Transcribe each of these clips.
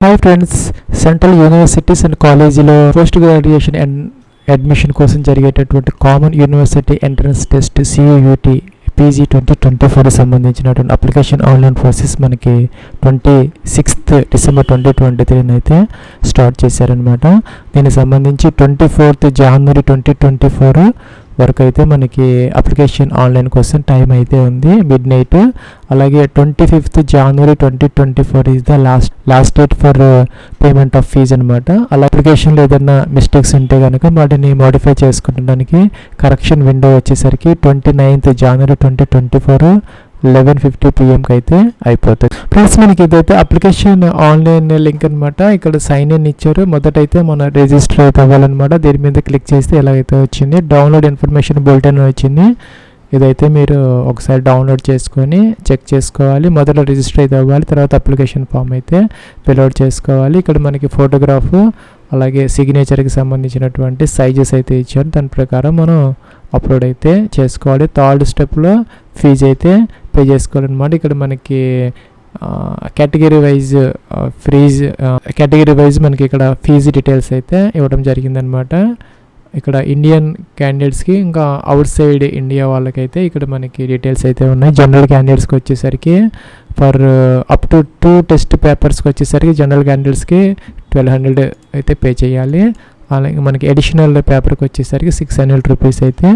Hi friends, central universities and కాలేజీలో post graduation and admission కోసం జరిగేటటువంటి common university entrance test CUET PG 2024 సంబంధించినటువంటి application online process మనకి 26th December 2023 అయితే start చేశారనమాట. దీనికి సంబంధించి 24th January 2024 వరకు అయితే మనకి అప్లికేషన్ ఆన్లైన్ కోసం టైం అయితే ఉంది, midnight. అలాగే 25th January 2024 is the last date for payment of fees అనమాట. అలా అప్లికేషన్లో ఏదైనా మిస్టేక్స్ ఉంటే కనుక వాటిని మోడిఫై చేసుకుంటానికి కరెక్షన్ విండో వచ్చేసరికి 29th January 2024 11:50 PM అయితే అయిపోతుంది. ప్లస్ మనకి ఇదైతే అప్లికేషన్ ఆన్లైన్ లింక్ అనమాట. ఇక్కడ సైన్ ఇన్ ఇచ్చారు. మొదటైతే మన రిజిస్టర్ అయితే అవ్వాలన్నమాట. దీని మీద క్లిక్ చేస్తే ఎలాగైతే వచ్చింది, డౌన్లోడ్ ఇన్ఫర్మేషన్ బులెటిన్ వచ్చింది. ఇదైతే మీరు ఒకసారి డౌన్లోడ్ చేసుకొని చెక్ చేసుకోవాలి. మొదట రిజిస్టర్ అయితే అవ్వాలి, తర్వాత అప్లికేషన్ ఫామ్ అయితే ఫిల్అవుట్ చేసుకోవాలి. ఇక్కడ మనకి ఫోటోగ్రాఫ్ అలాగే సిగ్నేచర్కి సంబంధించినటువంటి సైజెస్ అయితే ఇచ్చారు. దాని ప్రకారం మనం అప్లోడ్ అయితే చేసుకోవాలి. థర్డ్ స్టెప్లో ఫీజు అయితే పే చేసుకోవాలన్నమాట. ఇక్కడ మనకి కేటగిరీ వైజ్ మనకి ఇక్కడ ఫీజు డీటెయిల్స్ అయితే ఇవ్వడం జరిగిందనమాట. ఇక్కడ ఇండియన్ క్యాండిడేట్స్కి ఇంకా అవుట్ సైడ్ ఇండియా వాళ్ళకైతే ఇక్కడ మనకి డీటెయిల్స్ అయితే ఉన్నాయి. జనరల్ క్యాండిడేట్స్కి వచ్చేసరికి ఫర్ అప్ టు 2 టెస్ట్ పేపర్స్కి వచ్చేసరికి జనరల్ క్యాండిడేట్స్కి 1200 అయితే పే చేయాలి. అలాగే మనకి అడిషనల్ పేపర్కి వచ్చేసరికి 600 రూపీస్ అయితే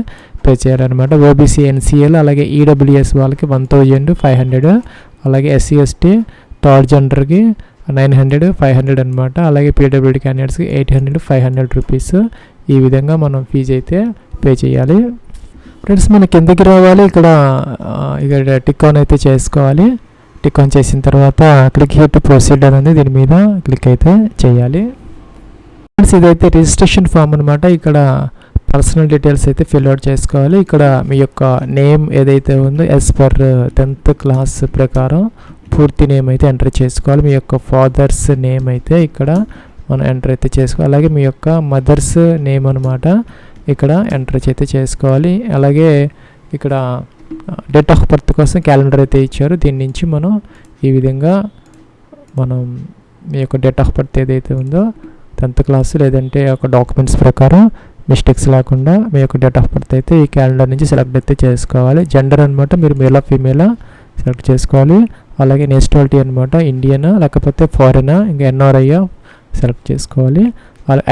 పే చేయాలన్నమాట. OBC NCL అలాగే EWS వాళ్ళకి 1500, అలాగే SC ST థర్డ్ జెండర్కి 900, 500 అనమాట. అలాగే PWD క్యాండిడేట్స్కి 800, 500 రూపీస్. ఈ విధంగా మనం ఫీజు అయితే పే చేయాలి. ఫ్రెండ్స్, మన కిందకి రావాలి. ఇక్కడ టిక్ ఆన్ అయితే చేసుకోవాలి. టిక్ ఆన్ చేసిన తర్వాత క్లిక్ హియర్ టు ప్రొసీడ్ అనేది దీని మీద క్లిక్ అయితే చేయాలి. ఫ్రెండ్స్, ఇదైతే రిజిస్ట్రేషన్ ఫామ్ అనమాట. ఇక్కడ పర్సనల్ డీటెయిల్స్ అయితే ఫిల్అవుట్ చేసుకోవాలి. ఇక్కడ మీ యొక్క నేమ్ ఏదైతే ఉందో యాజ్ పర్ 10th క్లాస్ ప్రకారం పూర్తి నేమ్ అయితే ఎంటర్ చేసుకోవాలి. మీ యొక్క ఫాదర్స్ నేమ్ అయితే ఇక్కడ మనం ఎంటర్ అయితే చేసుకోవాలి. అలాగే మీ యొక్క మదర్స్ నేమ్ అనమాట ఇక్కడ ఎంటర్ అయితే చేసుకోవాలి. అలాగే ఇక్కడ డేట్ ఆఫ్ బర్త్ కోసం క్యాలెండర్ అయితే ఇచ్చారు. దీని నుంచి మనం ఈ విధంగా మనం మీ యొక్క డేట్ ఆఫ్ బర్త్ ఏదైతే ఉందో 10th క్లాస్ లేదంటే ఒక డాక్యుమెంట్స్ ప్రకారం మిస్టేక్స్ లేకుండా మీ యొక్క డేట్ ఆఫ్ బర్త్ అయితే ఈ క్యాలెండర్ నుంచి సెలెక్ట్ అయితే చేసుకోవాలి. జెండర్ అనమాట మీరు మేలా ఫీమేలా సెలెక్ట్ చేసుకోవాలి. అలాగే నేషనాలిటీ అనమాట ఇండియనా లేకపోతే ఫారెనా ఇంకా NRI సెలెక్ట్ చేసుకోవాలి.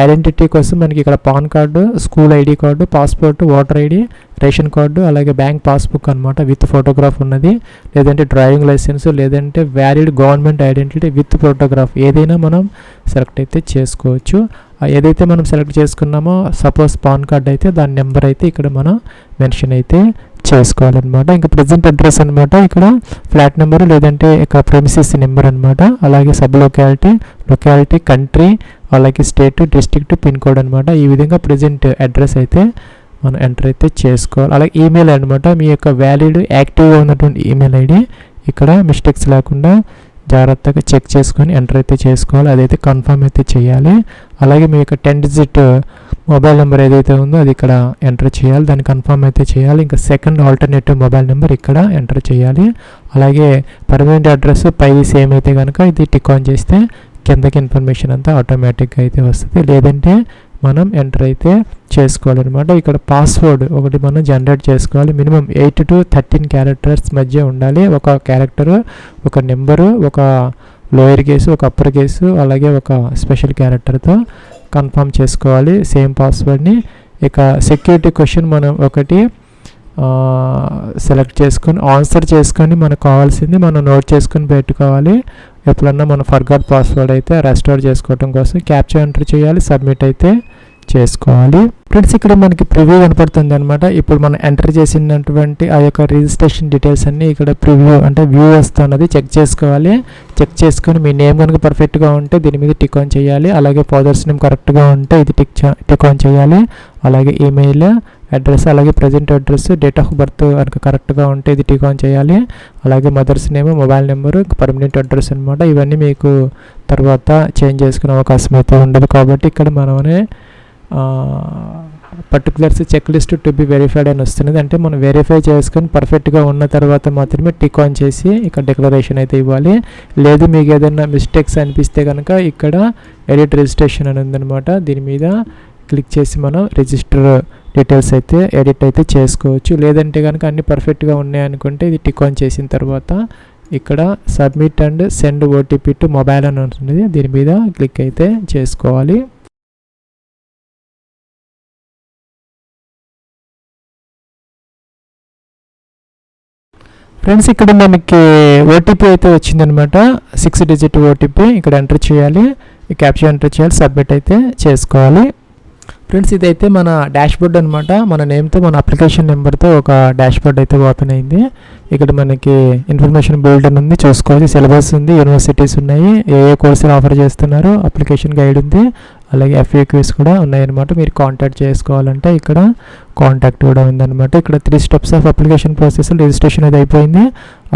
ఐడెంటిటీ కోసం మనకి ఇక్కడ pan card, school ID card, passport, voter ID, ration card, అలాగే బ్యాంక్ పాస్బుక్ అనమాట విత్ ఫోటోగ్రాఫ్ ఉన్నది, లేదంటే డ్రైవింగ్ లైసెన్స్, లేదంటే valid government identity with photograph ఏదైనా మనం సెలెక్ట్ అయితే చేసుకోవచ్చు. ఏదైతే మనం సెలెక్ట్ చేసుకున్నామో సపోజ్ పాన్ కార్డ్ అయితే దాని నెంబర్ అయితే ఇక్కడ మనం మెన్షన్ అయితే చేసుకోవాలన్నమాట. ఇంకా ప్రజెంట్ అడ్రస్ అనమాట. ఇక్కడ ఫ్లాట్ నెంబర్ లేదంటే ఇక్కడ ప్రెమిసెస్ నెంబర్ అనమాట. అలాగే సబ్ లొకాలిటీ, కంట్రీ, అలాగే స్టేట్, డిస్ట్రిక్ట్, పిన్ కోడ్ అనమాట. ఈ విధంగా ప్రజెంట్ అడ్రస్ అయితే మనం ఎంటర్ అయితే చేసుకోవాలి. అలాగే ఈమెయిల్ అనమాట. మీ యొక్క వ్యాలిడ్ యాక్టివ్గా ఉన్నటువంటి ఈమెయిల్ ID ఇక్కడ మిస్టేక్స్ లేకుండా జాగ్రత్తగా చెక్ చేసుకొని ఎంటర్ అయితే చేసుకోవాలి. అదైతే కన్ఫర్మ్ అయితే చేయాలి. అలాగే మీ యొక్క 10 digit మొబైల్ నెంబర్ ఏదైతే ఉందో అది ఇక్కడ ఎంటర్ చేయాలి, దాన్ని కన్ఫర్మ్ అయితే చేయాలి. ఇంకా సెకండ్ ఆల్టర్నేటివ్ మొబైల్ నెంబర్ ఇక్కడ ఎంటర్ చేయాలి. అలాగే పర్మనెంట్ అడ్రస్ పై సేమ్ అయితే కనుక ఇది టిక్ ఆన్ చేస్తే కిందకి ఇన్ఫర్మేషన్ అంతా ఆటోమేటిక్గా అయితే వస్తుంది, లేదంటే మనం ఎంటర్ అయితే చేసుకోవాలన్నమాట. ఇక్కడ పాస్వర్డ్ ఒకటి మనం జనరేట్ చేసుకోవాలి. మినిమం 8 to 13 క్యారెక్టర్స్ మధ్య ఉండాలి. ఒక క్యారెక్టరు, ఒక నెంబరు, ఒక లోయర్ కేసు, ఒక అప్పర్ కేసు, అలాగే ఒక స్పెషల్ క్యారెక్టర్తో కన్ఫర్మ్ చేసుకోవాలి సేమ్ పాస్వర్డ్ని. ఇక సెక్యూరిటీ క్వశ్చన్ మనం ఒకటి సెలెక్ట్ చేసుకొని ఆన్సర్ చేసుకొని మనకు కావాల్సింది మనం నోట్ చేసుకొని పెట్టుకోవాలి. ఎప్పుడన్నా మనం ఫర్గాట్ పాస్వర్డ్ అయితే రెస్టోర్ చేసుకోవడం కోసం క్యాప్చా ఎంటర్ చేయాలి, సబ్మిట్ అయితే చేసుకోవాలి. ఫ్రెండ్స్, ఇక్కడ మనకి ప్రివ్యూ కనపడుతుంది అనమాట. ఇప్పుడు మనం ఎంటర్ చేసినటువంటి ఆ యొక్క రిజిస్ట్రేషన్ డీటెయిల్స్ అన్నీ ఇక్కడ ప్రివ్యూ అంటే వ్యూ వస్తున్నది చెక్ చేసుకోవాలి. చెక్ చేసుకొని మీ నేమ్ కనుక పర్ఫెక్ట్గా ఉంటే దీని మీద టిక్ ఆన్ చేయాలి. అలాగే ఫాదర్స్ నేమ్ కరెక్ట్గా ఉంటే ఇది టిక్ ఆన్ చేయాలి. అలాగే ఈమెయిల్ అడ్రస్, అలాగే present address, date of birth కనుక కరెక్ట్గా ఉంటే ఇది టిక్ ఆన్ చేయాలి. అలాగే mother's name, mobile number, permanent address అనమాట. ఇవన్నీ మీకు తర్వాత చేంజ్ చేసుకునే అవకాశం అయితే ఉండదు కాబట్టి ఇక్కడ మనమే particulars check list to be verified అని వస్తున్నది. అంటే మనం వెరిఫై చేసుకొని పర్ఫెక్ట్గా ఉన్న తర్వాత మాత్రమే టిక్ ఆన్ చేసి ఇక్కడ డిక్లరేషన్ అయితే ఇవ్వాలి. లేదు మీకు ఏదైనా మిస్టేక్స్ అనిపిస్తే కనుక ఇక్కడ ఎడిట్ రిజిస్ట్రేషన్ అని ఉందన్నమాట. దీని మీద క్లిక్ చేసి మనం రిజిస్టర్ డీటెయిల్స్ అయితే ఎడిట్ అయితే చేసుకోవచ్చు. లేదంటే కనుక అన్ని పర్ఫెక్ట్గా ఉన్నాయనుకుంటే ఇది టిక్ ఆన్ చేసిన తర్వాత ఇక్కడ submit and send OTP to mobile అని ఉంటుంది. దీని మీద క్లిక్ అయితే చేసుకోవాలి. ఫ్రెండ్స్ ఇక్కడ మనకి ఓటీపీ అయితే వచ్చిందనమాట. 6 డిజిట్ ఓటీపీ ఇక్కడ ఎంటర్ చేయాలి. ఈ క్యాప్చర్ ఎంటర్ చేయాలి, సబ్మిట్ అయితే చేసుకోవాలి. ఫ్రెండ్స్ ఇదైతే మన డాష్ బోర్డ్ అనమాట. మన నేమ్తో మన అప్లికేషన్ నెంబర్తో ఒక డాష్ బోర్డ్ అయితే ఓపెన్ అయింది. ఇక్కడ మనకి ఇన్ఫర్మేషన్ బులెటిన్ ఉంది, చూసుకోవాలి. సిలబస్ ఉంది, యూనివర్సిటీస్ ఉన్నాయి, ఏ కోర్సులు ఆఫర్ చేస్తున్నారు, అప్లికేషన్ గైడ్ ఉంది, అలాగే FAQs కూడా ఉన్నాయన్నమాట. మీరు కాంటాక్ట్ చేసుకోవాలంటే ఇక్కడ కాంటాక్ట్ కూడా ఉందన్నమాట. ఇక్కడ 3 steps of application process. Registration అయితే అయిపోయింది.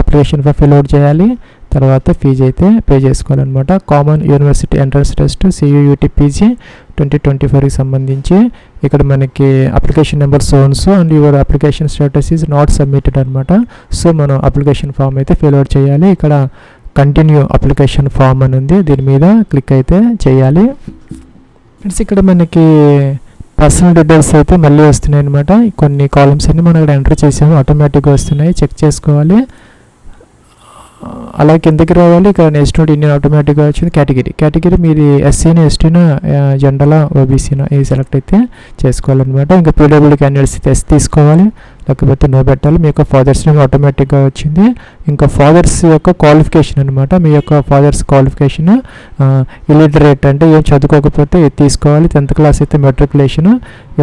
అప్లికేషన్ ఫామ్ ఫిల్అవుట్ చేయాలి, తర్వాత ఫీజు అయితే పే చేసుకోవాలన్నమాట. Common university entrance test CUET PG 2024కి సంబంధించి ఇక్కడ మనకి application number sons and your application status is not submitted అనమాట. సో మనం అప్లికేషన్ ఫామ్ అయితే ఫిల్అవుట్ చేయాలి. ఇక్కడ కంటిన్యూ అప్లికేషన్ ఫామ్ అని ఉంది, దీని మీద క్లిక్ అయితే చేయాలి. ఫ్రెండ్స్ ఇక్కడ మనకి పర్సనల్ డీటెయిల్స్ అయితే మళ్ళీ వస్తున్నాయి అనమాట. కొన్ని కాలమ్స్ అన్ని మనం ఇక్కడ ఎంటర్ చేసాము, ఆటోమేటిక్గా వస్తున్నాయి, చెక్ చేసుకోవాలి. అలా కిందకి రావాలి. ఇక్కడ నెక్స్ట్ ఇండియన్ ఆటోమేటిక్గా వచ్చింది. కేటగిరీ మీరు SCనా STనా జనరలా OBCనా ఇది సెలెక్ట్ అయితే చేసుకోవాలన్నమాట. ఇంకా PWD క్యాండిడేట్స్ అయితే S తీసుకోవాలి, లేకపోతే నో పెట్టాలి. మీ యొక్క ఫాదర్స్ నేమ్ ఆటోమేటిక్గా వచ్చింది. ఇంకా ఫాదర్స్ యొక్క క్వాలిఫికేషన్ అనమాట. మీ యొక్క ఫాదర్స్ క్వాలిఫికేషన్ ఇలిటరేట్ అంటే ఏం చదువుకోకపోతే ఇది తీసుకోవాలి. 10th క్లాస్ అయితే మెట్రికులేషన్,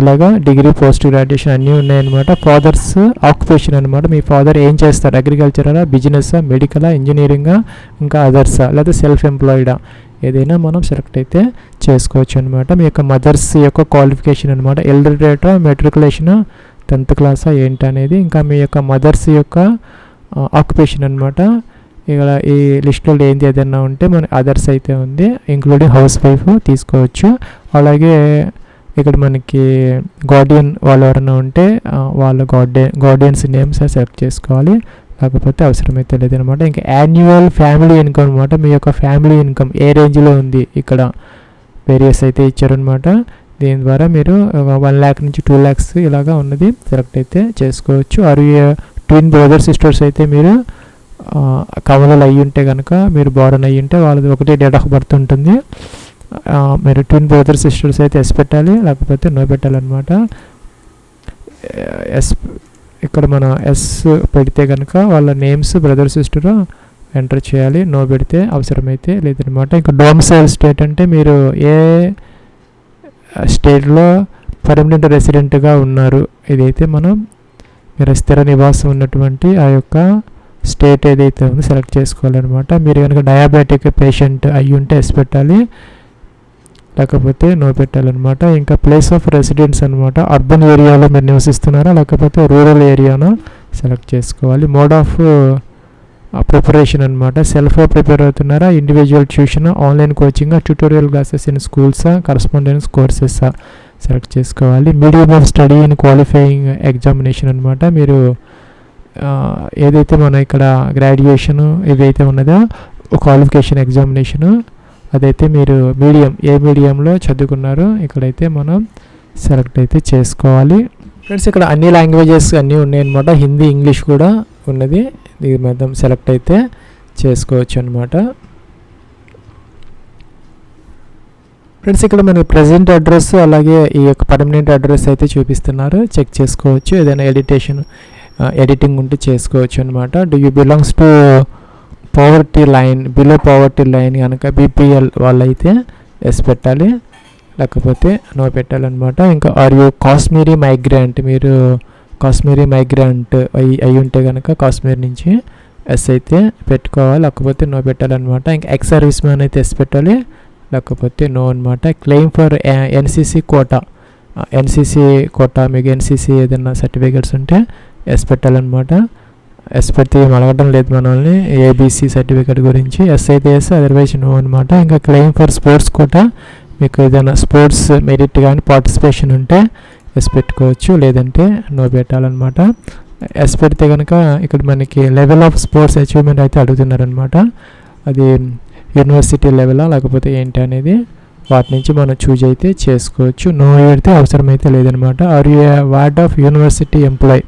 ఇలాగా డిగ్రీ పోస్ట్ గ్రాడ్యుయేషన్ అన్నీ ఉన్నాయన్నమాట. ఫాదర్స్ ఆక్యుపేషన్ అనమాట. మీ ఫాదర్ ఏం చేస్తారు, అగ్రికల్చరా, బిజినెస్, మెడికలా, ఇంజనీరింగా, ఇంకా అదర్సా, లేదా సెల్ఫ్ ఎంప్లాయిడా, ఏదైనా మనం సెలెక్ట్ అయితే చేసుకోవచ్చు అనమాట. మీ యొక్క మదర్స్ యొక్క క్వాలిఫికేషన్ అనమాట. ఇలిటరేటా, మెట్రికులేషన్, 10th క్లాసా ఏంటి అనేది. ఇంకా మీ యొక్క మదర్స్ యొక్క ఆక్యుపేషన్ అనమాట. ఇక్కడ ఈ లిస్ట్లో ఏంది ఏదైనా ఉంటే మన అదర్స్ అయితే ఉంది, ఇంక్లూడింగ్ హౌస్ వైఫ్ తీసుకోవచ్చు. అలాగే ఇక్కడ మనకి గార్డియన్ వాళ్ళు ఎవరైనా ఉంటే వాళ్ళ గార్డియన్స్ నేమ్స్ సెలెక్ట్ చేసుకోవాలి, లేకపోతే అవసరమైతే లేదనమాట. ఇంకా యాన్యువల్ ఫ్యామిలీ ఇన్కమ్ అనమాట. మీ యొక్క ఫ్యామిలీ ఇన్కమ్ ఏ రేంజ్లో ఉంది, ఇక్కడ వేరియస్ అయితే ఇచ్చారనమాట. దీని ద్వారా మీరు 1 lakh నుంచి 2 lakhs ఇలాగా ఉన్నది సెలెక్ట్ అయితే చేసుకోవచ్చు. ఆరు ట్విన్ బ్రదర్ సిస్టర్స్ అయితే మీరు కమలలు అయ్యి ఉంటే కనుక, మీరు బారన్ అయ్యి ఉంటే వాళ్ళది ఒకటే డేట్ ఆఫ్ బర్త్ ఉంటుంది. మీరు ట్విన్ బ్రదర్ సిస్టర్స్ అయితే S పెట్టాలి, లేకపోతే నో పెట్టాలన్నమాట. ఇక్కడ మనం S పెడితే కనుక వాళ్ళ నేమ్స్ బ్రదర్ సిస్టర్ ఎంటర్ చేయాలి, నో పెడితే అవసరమైతే లేదనమాట. ఇంకా డొమిసైల్ స్టేట్ అంటే మీరు ఏ స్టేట్లో పర్మనెంట్ రెసిడెంట్గా ఉన్నారు, ఇదైతే మనం మీరు స్థిర నివాసం ఉన్నటువంటి ఆ యొక్క స్టేట్ ఏదైతే ఉందో సెలెక్ట్ చేసుకోవాలన్నమాట. మీరు కనుక డయాబెటిక్ పేషెంట్ అయ్యి ఉంటే S పెట్టాలి, లేకపోతే నో పెట్టాలన్నమాట. ఇంకా ప్లేస్ ఆఫ్ రెసిడెన్స్ అనమాట. అర్బన్ ఏరియాలో మీరు నివసిస్తున్నారా, లేకపోతే రూరల్ ఏరియానో సెలెక్ట్ చేసుకోవాలి. మోడ్ ఆఫ్ ప్రిపరేషన్ అనమాట. సెల్ఫ్ ప్రిపేర్ అవుతున్నారా, individual tuition, online coaching, tutorial classes in స్కూల్సా, కరస్పాండెన్స్ కోర్సెసా సెలెక్ట్ చేసుకోవాలి. Medium of study in qualifying examination అనమాట. మీరు ఏదైతే మన ఇక్కడ గ్రాడ్యుయేషన్ ఏదైతే ఉన్నదో క్వాలిఫికేషన్ ఎగ్జామినేషను, అదైతే మీరు ఏ మీడియంలో చదువుకున్నారో ఇక్కడైతే మనం సెలెక్ట్ అయితే చేసుకోవాలి. ఫ్రెండ్స్ ఇక్కడ అన్ని లాంగ్వేజెస్ అన్నీ ఉన్నాయన్నమాట. హిందీ, ఇంగ్లీష్ కూడా ఉన్నది. దీని మీద సెలెక్ట్ అయితే చేసుకోవచ్చు అనమాట. ఫ్రెండ్స్ ఇక్కడ మనకి ప్రజెంట్ అడ్రస్ అలాగే ఈ యొక్క పర్మనెంట్ అడ్రస్ అయితే చూపిస్తున్నారు, చెక్ చేసుకోవచ్చు. ఏదైనా ఎడిటింగ్ ఉంటే చేసుకోవచ్చు అనమాట. Do you belongs to poverty line, below poverty line కనుక BPL వాళ్ళైతే S పెట్టాలి, లేకపోతే నో పెట్టాలన్నమాట. ఇంకా ఆర్ యూ కాశ్మీరీ మైగ్రెంట్, మీరు కాశ్మీరీ మైగ్రెంట్ అయి ఉంటే కనుక కాశ్మీర్ నుంచి S అయితే పెట్టుకోవాలి, లేకపోతే నో పెట్టాలన్నమాట. ఇంకా ఎక్స్ సర్వీస్ మ్యాన్ అయితే S పెట్టాలి, లేకపోతే నో అనమాట. Claim for NCC quota, NCC quota మీకు NCC ఏదైనా సర్టిఫికేట్స్ ఉంటే S పెట్టాలన్నమాట. S పెడితే ఏం అడగడం లేదు మనల్ని ABC సర్టిఫికేట్ గురించి. S అయితే S, అదర్వైజ్ నో అనమాట. ఇంకా క్లెయిమ్ ఫర్ స్పోర్ట్స్ కోటా, మీకు ఏదైనా స్పోర్ట్స్ మెరిట్ కానీ పార్టిసిపేషన్ ఉంటే ఎస్ పెట్టుకోవచ్చు, లేదంటే నో పెట్టాలన్నమాట. ఎస్ పెడితే కనుక ఇక్కడ మనకి లెవెల్ ఆఫ్ స్పోర్ట్స్ అచీవ్మెంట్ అయితే అడుగుతున్నారనమాట. అది యూనివర్సిటీ లెవెలా లేకపోతే ఏంటి అనేది వాటి నుంచి మనం చూజ్ అయితే చేసుకోవచ్చు. నో పెడితే అవసరమైతే లేదనమాట. Are you ward of university employ,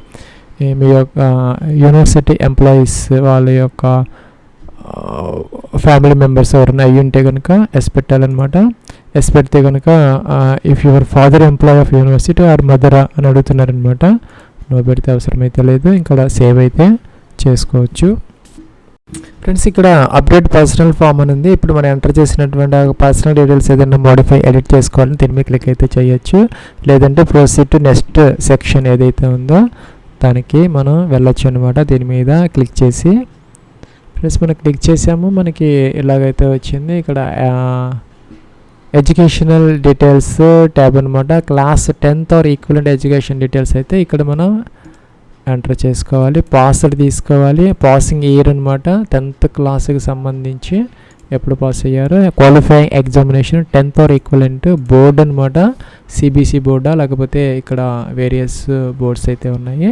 మీ యొక్క యూనివర్సిటీ ఎంప్లాయీస్ వాళ్ళ యొక్క ఫ్యామిలీ మెంబర్స్ ఎవరైనా అయ్యి ఉంటే కనుక ఎస్ పెట్టాలన్నమాట. ఎస్ పెడితే కనుక if your father employ of university or మదరా అని అడుగుతున్నారనమాట. నో పెడితే అవసరమైతే లేదు, ఇంకా సేవ్ అయితే చేసుకోవచ్చు. ఫ్రెండ్స్, ఇక్కడ అప్డేట్ పర్సనల్ ఫామ్ అని ఉంది. ఇప్పుడు మనం ఎంటర్ చేసినటువంటి పర్సనల్ డీటెయిల్స్ ఏదైనా మోడిఫై ఎడిట్ చేసుకోవాలని దీని మీద క్లిక్ అయితే చేయొచ్చు, లేదంటే ప్రొసీడ్ టు నెక్స్ట్ సెక్షన్ ఏదైతే ఉందో దానికి మనం వెళ్ళొచ్చు అనమాట. దీని మీద క్లిక్ చేసి ఫ్రెండ్స్ మనం క్లిక్ చేసాము, మనకి ఇలాగైతే వచ్చింది. ఇక్కడ ఎడ్యుకేషనల్ డీటెయిల్స్ ట్యాబ్ అనమాట. Class 10th are equivalent education details అయితే ఇక్కడ మనం ఎంటర్ చేసుకోవాలి. పాస్వర్డ్ తీసుకోవాలి, పాసింగ్ ఇయర్ అనమాట, 10th క్లాస్కి సంబంధించి ఎప్పుడు పాస్ అయ్యారో, qualifying examination 10th are equivalent, board అనమాట, సిబిసి బోర్డా లేకపోతే ఇక్కడ వేరియస్ బోర్డ్స్ అయితే ఉన్నాయి.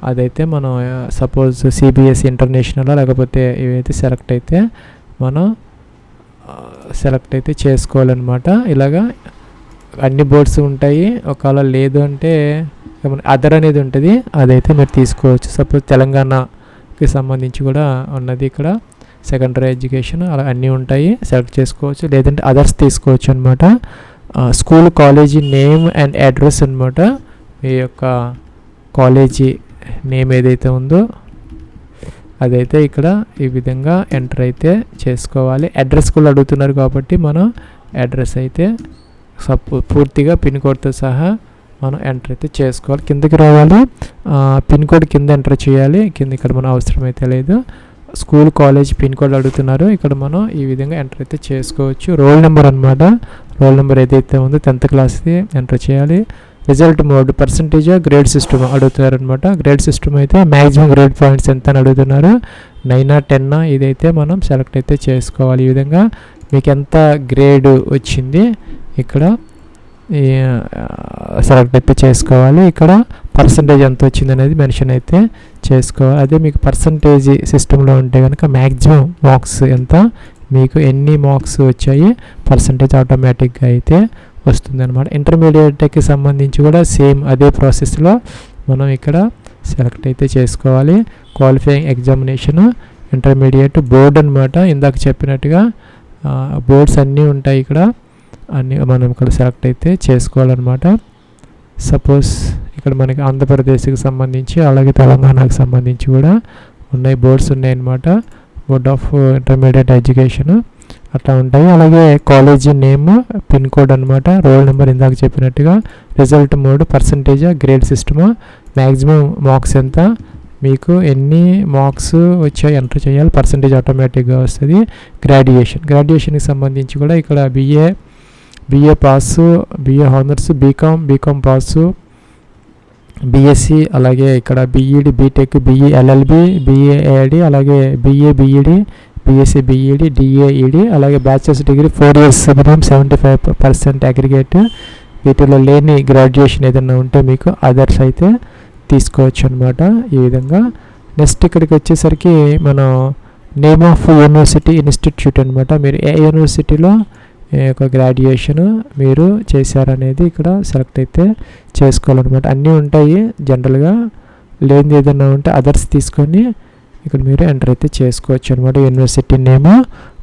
అదైతే మనం సపోజ్ సిబిఎస్ఈ ఇంటర్నేషనల్ లేకపోతే ఇవైతే సెలెక్ట్ అయితే చేసుకోవాలన్నమాట. ఇలాగా అన్ని బోర్డ్స్ ఉంటాయి. ఒకవేళ లేదు అంటే అదర్ అనేది ఉంటుంది, అదైతే మీరు తీసుకోవచ్చు. సపోజ్ తెలంగాణకి సంబంధించి కూడా ఉన్నది ఇక్కడ సెకండరీ ఎడ్యుకేషన్ అలా అన్నీ ఉంటాయి, సెలెక్ట్ చేసుకోవచ్చు. లేదంటే అదర్స్ తీసుకోవచ్చు అనమాట. School college name and address అనమాట. మీ యొక్క కాలేజీ నేమ్ ఏదైతే ఉందో అదైతే ఇక్కడ ఈ విధంగా ఎంటర్ అయితే చేసుకోవాలి. అడ్రస్ కూడా అడుగుతున్నారు కాబట్టి మనం అడ్రస్ అయితే పూర్తిగా పిన్ కోడ్తో సహా మనం ఎంటర్ అయితే చేసుకోవాలి. కిందకి రావాలి, పిన్ కోడ్ కింద ఎంటర్ చేయాలి. కింద ఇక్కడ మనం అవసరం అయితే లేదు. స్కూల్ కాలేజ్ పిన్ కోడ్ అడుగుతున్నారు, ఇక్కడ మనం ఈ విధంగా ఎంటర్ అయితే చేసుకోవచ్చు. రోల్ నెంబర్ అనమాట, రోల్ నెంబర్ ఏదైతే ఉందో 10th క్లాస్ది ఎంటర్ చేయాలి. Result mode percentage grade system అడుగుతున్నారు అనమాట. గ్రేడ్ సిస్టమ్ అయితే మ్యాక్సిమం గ్రేడ్ పాయింట్స్ ఎంత అని అడుగుతున్నారు, 9 10 ఇదైతే మనం సెలెక్ట్ అయితే చేసుకోవాలి. ఈ విధంగా మీకు ఎంత గ్రేడ్ వచ్చింది ఇక్కడ సెలెక్ట్ అయితే చేసుకోవాలి. ఇక్కడ పర్సంటేజ్ ఎంత వచ్చింది అనేది మెన్షన్ అయితే చేసుకోవాలి. అదే మీకు పర్సంటేజ్ సిస్టంలో ఉంటే కనుక మ్యాక్సిమం మార్క్స్ ఎంత, మీకు ఎన్ని మార్క్స్ వచ్చాయి పర్సంటేజ్ ఆటోమేటిక్గా అయితే వస్తుంది అనమాట. ఇంటర్మీడియట్కి సంబంధించి కూడా సేమ్ అదే ప్రాసెస్లో మనం ఇక్కడ సెలెక్ట్ అయితే చేసుకోవాలి. క్వాలిఫైయింగ్ ఎగ్జామినేషన్ ఇంటర్మీడియట్ బోర్డ్ అనమాట. ఇందాక చెప్పినట్టుగా బోర్డ్స్ అన్నీ ఉంటాయి ఇక్కడ, అన్నీ మనం ఇక్కడ సెలెక్ట్ అయితే చేసుకోవాలన్నమాట. సపోజ్ ఇక్కడ మనకి ఆంధ్రప్రదేశ్కి సంబంధించి అలాగే తెలంగాణకు సంబంధించి కూడా ఉన్నాయి, బోర్డ్స్ ఉన్నాయన్నమాట. బోర్డ్ ఆఫ్ ఇంటర్మీడియట్ ఎడ్యుకేషన్ అట్లా ఉంటాయి. అలాగే కాలేజీ నేమ్, పిన్ కోడ్ అనమాట, రోల్ నెంబర్ ఇందాక చెప్పినట్టుగా, result mode percentage, grade system, maximum marks ఎంత, మీకు ఎన్ని మార్క్స్ వచ్చాయి ఎంటర్ చేయాలి, పర్సంటేజ్ ఆటోమేటిక్గా వస్తుంది. గ్రాడ్యుయేషన్కి సంబంధించి కూడా ఇక్కడ BA pass, BA honours, BCom pass, BSc, అలాగే ఇక్కడ BEd, BTech, BE LLB, BAEd, అలాగే బిఈడి, బిఎస్సి బిఈడి, డిఏఈడి, అలాగే bachelors degree 4 years minimum 75% aggregate. వీటిలో లేని గ్రాడ్యుయేషన్ ఏదైనా ఉంటే మీకు అదర్స్ అయితే తీసుకోవచ్చు అనమాట. ఈ విధంగా నెక్స్ట్ ఇక్కడికి వచ్చేసరికి మనం నేమ్ ఆఫ్ యూనివర్సిటీ ఇన్స్టిట్యూట్ అనమాట. మీరు ఏ యూనివర్సిటీలో ఒక గ్రాడ్యుయేషన్ మీరు చేశారనేది ఇక్కడ సెలెక్ట్ అయితే చేసుకోవాలన్నమాట. అన్నీ ఉంటాయి జనరల్గా, లేనిది ఏదైనా ఉంటే అదర్స్ తీసుకొని ఇక్కడ మీరు ఎంటర్ అయితే చేసుకోవచ్చు అనమాట. యూనివర్సిటీ నేమ్,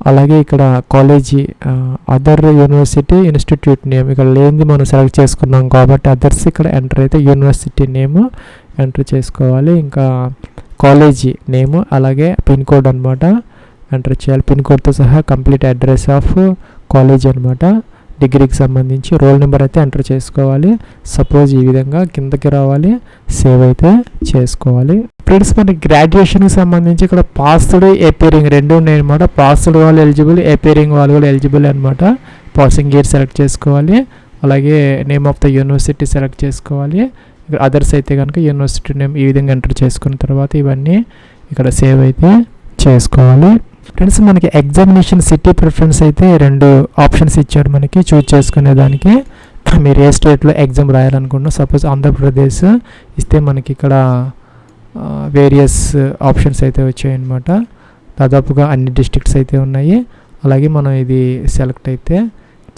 అలాగే ఇక్కడ college other university institute name ఇక్కడ లేనిది మనం సెలెక్ట్ చేసుకున్నాం కాబట్టి అదర్స్ ఇక్కడ ఎంటర్ అయితే యూనివర్సిటీ నేమ్ ఎంటర్ చేసుకోవాలి. ఇంకా కాలేజీ నేమ్ అలాగే పిన్ కోడ్ అనమాట ఎంటర్ చేయాలి. పిన్ కోడ్తో సహా కంప్లీట్ అడ్రస్ ఆఫ్ కాలేజ్ అనమాట, డిగ్రీకి సంబంధించి. రోల్ నెంబర్ అయితే ఎంటర్ చేసుకోవాలి. సపోజ్ ఈ విధంగా కిందకి రావాలి, సేవ్ అయితే చేసుకోవాలి. ఫ్రెండ్స్ మనకి గ్రాడ్యుయేషన్కి సంబంధించి ఇక్కడ పాస్డ్, అపీరింగ్ రెండు ఉన్నాయి అనమాట. పాస్డ్ వాళ్ళు ఎలిజిబుల్, అపీరింగ్ వాళ్ళు కూడా ఎలిజిబుల్ అనమాట. పాసింగ్ ఇయర్ సెలెక్ట్ చేసుకోవాలి, అలాగే name of the university select చేసుకోవాలి. ఇక్కడ అదర్స్ అయితే కనుక యూనివర్సిటీ నేమ్ ఈ విధంగా ఎంటర్ చేసుకున్న తర్వాత ఇవన్నీ ఇక్కడ సేవ్ అయితే చేసుకోవాలి. ఫ్రెండ్స్ మనకి ఎగ్జామినేషన్ సిటీ ప్రిఫరెన్స్ అయితే 2 ఆప్షన్స్ ఇచ్చారు మనకి చూజ్ చేసుకునే దానికి. మీరు ఏ స్టేట్లో ఎగ్జామ్ రాయాలనుకున్నా, సపోజ్ ఆంధ్రప్రదేశ్ ఇస్తే మనకి ఇక్కడ వేరియస్ ఆప్షన్స్ అయితే వచ్చాయన్నమాట. దాదాపుగా అన్ని డిస్ట్రిక్ట్స్ అయితే ఉన్నాయి. అలాగే మనం ఇది సెలెక్ట్ అయితే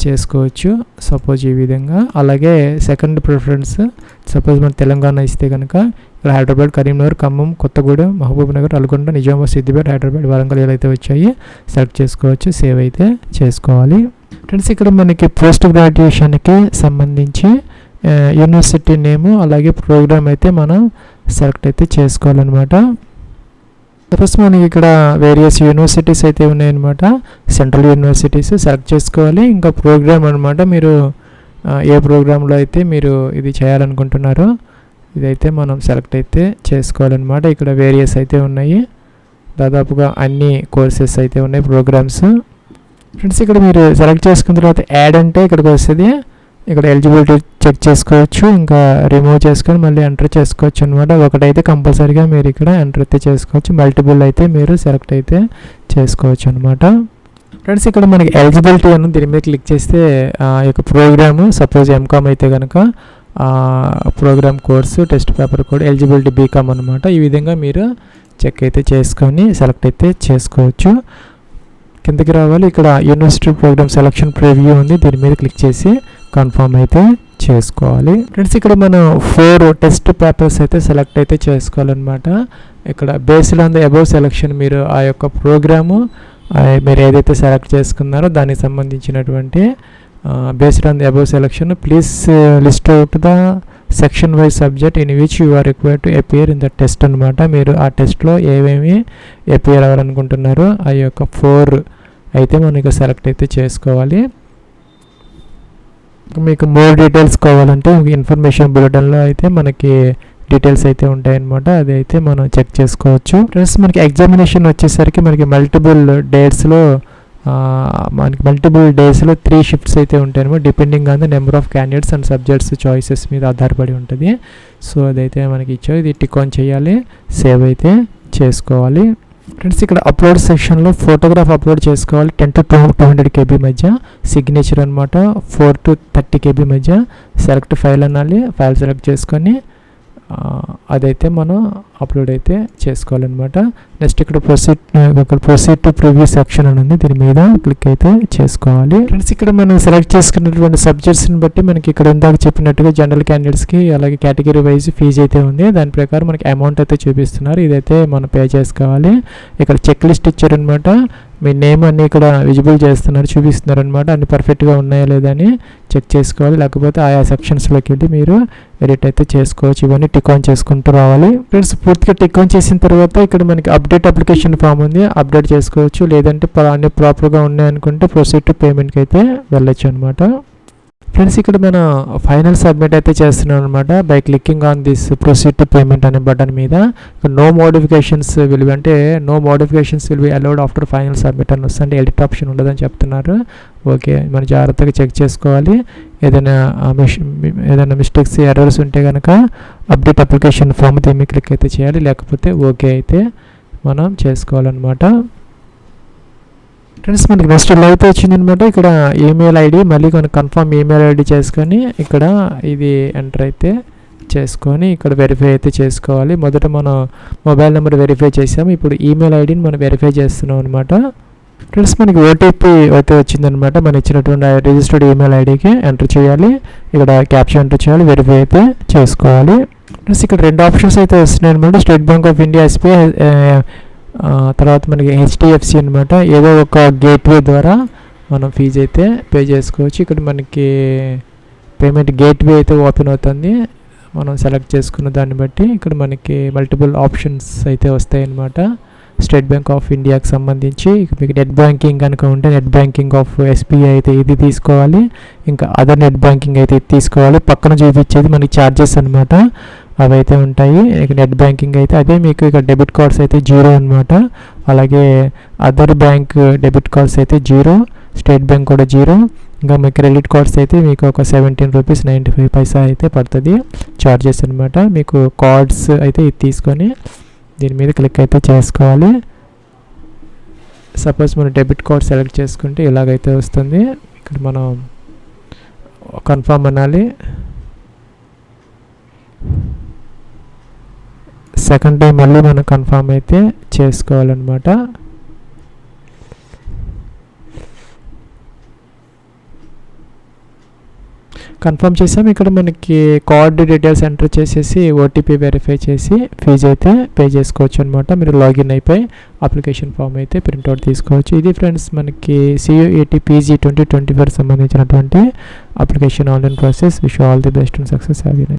చేసుకోవచ్చు సపోజ్ ఈ విధంగా. అలాగే సెకండ్ ప్రిఫరెన్స్ సపోజ్ మన తెలంగాణ ఇస్తే కనుక ఇక్కడ హైదరాబాద్, కరీంనగర్, ఖమ్మం, కొత్తగూడెం, మహబూబ్ నగర్, నల్గొండ, నిజామాబాద్, సిద్దిపేట, హైదరాబాద్, వరంగల్ ఏదైతే వచ్చాయి సెలెక్ట్ చేసుకోవచ్చు. సేవ్ అయితే చేసుకోవాలి. ఫ్రెండ్స్ ఇక్కడ మనకి పోస్ట్ గ్రాడ్యుయేషన్కి సంబంధించి యూనివర్సిటీ నేము అలాగే ప్రోగ్రామ్ అయితే మనం సెలెక్ట్ అయితే చేసుకోవాలన్నమాట. సపోజ్ మనకి ఇక్కడ వేరియస్ యూనివర్సిటీస్ అయితే ఉన్నాయన్నమాట. సెంట్రల్ యూనివర్సిటీస్ సెలెక్ట్ చేసుకోవాలి. ఇంకా ప్రోగ్రామ్ అనమాట, మీరు ఏ ప్రోగ్రాంలో అయితే మీరు ఇది చేయాలనుకుంటున్నారో ఇదైతే మనం సెలెక్ట్ అయితే చేసుకోవాలన్నమాట. ఇక్కడ వేరియస్ అయితే ఉన్నాయి, దాదాపుగా అన్ని కోర్సెస్ అయితే ఉన్నాయి, ప్రోగ్రామ్స్. ఫ్రెండ్స్ ఇక్కడ మీరు సెలెక్ట్ చేసుకున్న తర్వాత యాడ్ అంటే ఇక్కడికి వస్తుంది. ఇక్కడ ఎలిజిబిలిటీ చెక్ చేసుకోవచ్చు, ఇంకా రిమూవ్ చేసుకొని మళ్ళీ ఎంటర్ చేసుకోవచ్చు అనమాట. ఒకటైతే కంపల్సరీగా మీరు ఇక్కడ ఎంటర్ అయితే చేసుకోవచ్చు, మల్టిపుల్ అయితే మీరు సెలెక్ట్ అయితే చేసుకోవచ్చు అనమాట. ఫ్రెండ్స్ ఇక్కడ మనకి ఎలిజిబిలిటీ అని దీని మీద క్లిక్ చేస్తే ఈ యొక్క ప్రోగ్రాము సపోజ్ ఎంకామ్ అయితే కనుక program course test paper code eligibility BCom అనమాట. ఈ విధంగా మీరు చెక్ అయితే చేసుకొని సెలెక్ట్ అయితే చేసుకోవచ్చు. కిందకి రావాలి, ఇక్కడ యూనివర్సిటీ ప్రోగ్రామ్ సెలక్షన్ ప్రివ్యూ ఉంది, దీని మీద క్లిక్ చేసి కన్ఫర్మ్ అయితే చేసుకోవాలి. ఫ్రెండ్స్ ఇక్కడ మనం 4 టెస్ట్ పేపర్స్ అయితే సెలెక్ట్ అయితే చేసుకోవాలన్నమాట. ఇక్కడ based on the above selection మీరు ఆ యొక్క ప్రోగ్రాము మీరు ఏదైతే సెలెక్ట్ చేసుకున్నారో దానికి సంబంధించినటువంటి based on the above selection please list out the section wise subject in which you are required to appear in the test అనమాట. మీరు ఆ టెస్ట్లో ఏమేమి అపియర్ అవ్వాలనుకుంటున్నారో ఆ యొక్క 4 అయితే మనకి సెలెక్ట్ అయితే చేసుకోవాలి. మీకు మోర్ డీటెయిల్స్ కావాలంటే ఇన్ఫర్మేషన్ బులెటిన్లో అయితే మనకి డీటెయిల్స్ అయితే ఉంటాయన్నమాట, అది అయితే మనం చెక్ చేసుకోవచ్చు. ప్లస్ మనకి ఎగ్జామినేషన్ వచ్చేసరికి మనకి మల్టిపుల్ డేస్లో 3 షిఫ్ట్స్ అయితే ఉంటాయన్నమాట. Depending on the number of candidates and subjects choices మీద ఆధారపడి ఉంటుంది. సో అదైతే మనకి ఇచ్చారు, ఇది టిక్ ఆన్ చేయాలి, సేవ్ అయితే చేసుకోవాలి. ఫ్రెండ్స్ ఇక్కడ అప్లోడ్ సెక్షన్లో ఫోటోగ్రాఫ్ అప్లోడ్ చేసుకోవాలి 10 to 200 KB మధ్య, సిగ్నేచర్ అనమాట 4 to 30 KB మధ్య. సెలెక్ట్ ఫైల్ అనాలి, ఫైల్ సెలెక్ట్ చేసుకొని అదైతే మనం అప్లోడ్ అయితే చేసుకోవాలన్నమాట. నెక్స్ట్ ఇక్కడ ప్రొసీడ్ టు ప్రివ్యూ సెక్షన్ అని ఉంది, దీని మీద క్లిక్ అయితే చేసుకోవాలి. ఫ్రెండ్స్ ఇక్కడ మనం సెలెక్ట్ చేసుకున్నటువంటి సబ్జెక్ట్స్ని బట్టి మనకి ఇక్కడ ఇందాక చెప్పినట్టుగా జనరల్ క్యాండిడేట్స్కి అలాగే కేటగిరీ వైజ్ ఫీజు అయితే ఉంది, దాని ప్రకారం మనకి అమౌంట్ అయితే చూపిస్తున్నారు, ఇదైతే మనం పే చేసుకోవాలి. ఇక్కడ చెక్ లిస్ట్ ఇచ్చారనమాట, మీ నేమ్ అన్ని ఇక్కడ విజిబుల్ చేస్తున్నారు, చూపిస్తున్నారు అనమాట, అన్ని పర్ఫెక్ట్గా ఉన్నాయా లేదా అని చెక్ చేసుకోవాలి. లేకపోతే ఆయా సెక్షన్స్లోకి వెళ్ళి మీరు ఎడిట్ అయితే చేసుకోవచ్చు. ఇవన్నీ టిక్ ఆన్ చేసుకుంటూ రావాలి. ఫ్రెండ్స్ పూర్తిగా టిక్ ఆన్ చేసిన తర్వాత ఇక్కడ మనకి అప్డేట్ అప్లికేషన్ ఫామ్ ఉంది, అప్డేట్ చేసుకోవచ్చు. లేదంటే అన్ని ప్రాపర్గా ఉన్నాయనుకుంటే ప్రొసీడ్ టు పేమెంట్కి అయితే వెళ్ళొచ్చు అనమాట. ఫ్రెండ్స్ ఇక్కడ మనం ఫైనల్ సబ్మిట్ అయితే చేస్తున్నాం అనమాట by clicking on this proceed to payment అనే బటన్ మీద. No modifications will be allowed after final submit అని వస్తుంది, ఎడిట్ ఆప్షన్ ఉండదని చెప్తున్నారు. ఓకే, మనం జాగ్రత్తగా చెక్ చేసుకోవాలి. ఏదైనా మిస్టేక్స్ ఎర్రర్స్ ఉంటే కనుక అప్డేట్ అప్లికేషన్ ఫామ్ దీన్ని క్లిక్ అయితే చేయాలి, లేకపోతే ఓకే అయితే మనం చేసుకోవాలన్నమాట. ఫ్రెండ్స్ మనకి నెక్స్ట్ లైవ్ వచ్చిందనమాట. ఇక్కడ ఈమెయిల్ ఐడి మళ్ళీ కొన్ని కన్ఫర్మ్ ఈమెయిల్ ఐడి చేసుకొని ఇక్కడ ఇది ఎంటర్ అయితే చేసుకొని ఇక్కడ వెరిఫై అయితే చేసుకోవాలి. మొదట మనం మొబైల్ నెంబర్ వెరిఫై చేసాము, ఇప్పుడు ఈమెయిల్ ఐడిని మనం వెరిఫై చేస్తున్నాం అనమాట. ఫ్రెండ్స్ మనకి ఓటీపీ అయితే వచ్చిందనమాట, మనం ఇచ్చినటువంటి రిజిస్టర్డ్ ఈమెయిల్ ఐడికి ఎంటర్ చేయాలి, ఇక్కడ క్యాప్చర్ ఎంటర్ చేయాలి, వెరిఫై అయితే చేసుకోవాలి. ఫ్రెండ్స్ ఇక్కడ 2 ఆప్షన్స్ అయితే వస్తున్నాయి అనమాట, state bank of India SBI, తర్వాత మనకి హెచ్డిఎఫ్సి అనమాట. ఏదో ఒక గేట్వే ద్వారా మనం ఫీజు అయితే పే చేసుకోవచ్చు. ఇక్కడ మనకి పేమెంట్ గేట్వే అయితే ఓపెన్ అవుతుంది, మనం సెలెక్ట్ చేసుకున్న దాన్ని బట్టి ఇక్కడ మనకి మల్టిపుల్ ఆప్షన్స్ అయితే వస్తాయి అన్నమాట. స్టేట్ బ్యాంక్ ఆఫ్ ఇండియాకి సంబంధించి మీకు నెట్ బ్యాంకింగ్ కనుక ఉంటే నెట్ బ్యాంకింగ్ ఆఫ్ ఎస్బీఐ అయితే ఇది తీసుకోవాలి, ఇంకా అదర్ నెట్ బ్యాంకింగ్ అయితే ఇది తీసుకోవాలి. పక్కన చూపించేది మనకి ఛార్జెస్ అనమాట, అవి అయితే ఉంటాయి. ఇక నెట్ బ్యాంకింగ్ అయితే అదే మీకు ఇక్కడ డెబిట్ కార్డ్స్ అయితే 0 అనమాట. అలాగే అదర్ బ్యాంక్ డెబిట్ కార్డ్స్ అయితే 0, స్టేట్ బ్యాంక్ కూడా 0. ఇంకా మీ క్రెడిట్ కార్డ్స్ అయితే మీకు ఒక 17 రూపీస్ 95 పైసా అయితే పడుతుంది ఛార్జెస్ అనమాట. మీకు కార్డ్స్ అయితే ఇది తీసుకొని దీని మీద క్లిక్ అయితే చేసుకోవాలి. సపోజ్ మనం డెబిట్ కార్డ్ సెలెక్ట్ చేసుకుంటే ఇలాగైతే వస్తుంది. ఇక్కడ మనం కన్ఫర్మ్ అనాలి. సెకండ్ టైం మళ్ళీ మనం కన్ఫర్మ్ అయితే చేసుకోవాలన్నమాట. కన్ఫర్మ్ చేసాం. ఇక్కడ మనకి కార్డ్ డీటెయిల్స్ ఎంటర్ చేసేసి ఓటీపీ వెరిఫై చేసి ఫీజు అయితే పే చేసుకోవచ్చు అనమాట. మీరు లాగిన్ అయిపోయి అప్లికేషన్ ఫామ్ అయితే ప్రింట్అవుట్ తీసుకోవచ్చు. ఇది ఫ్రెండ్స్ మనకి CUET PG 2024 సంబంధించినటువంటి application online process. Wish all the best and success.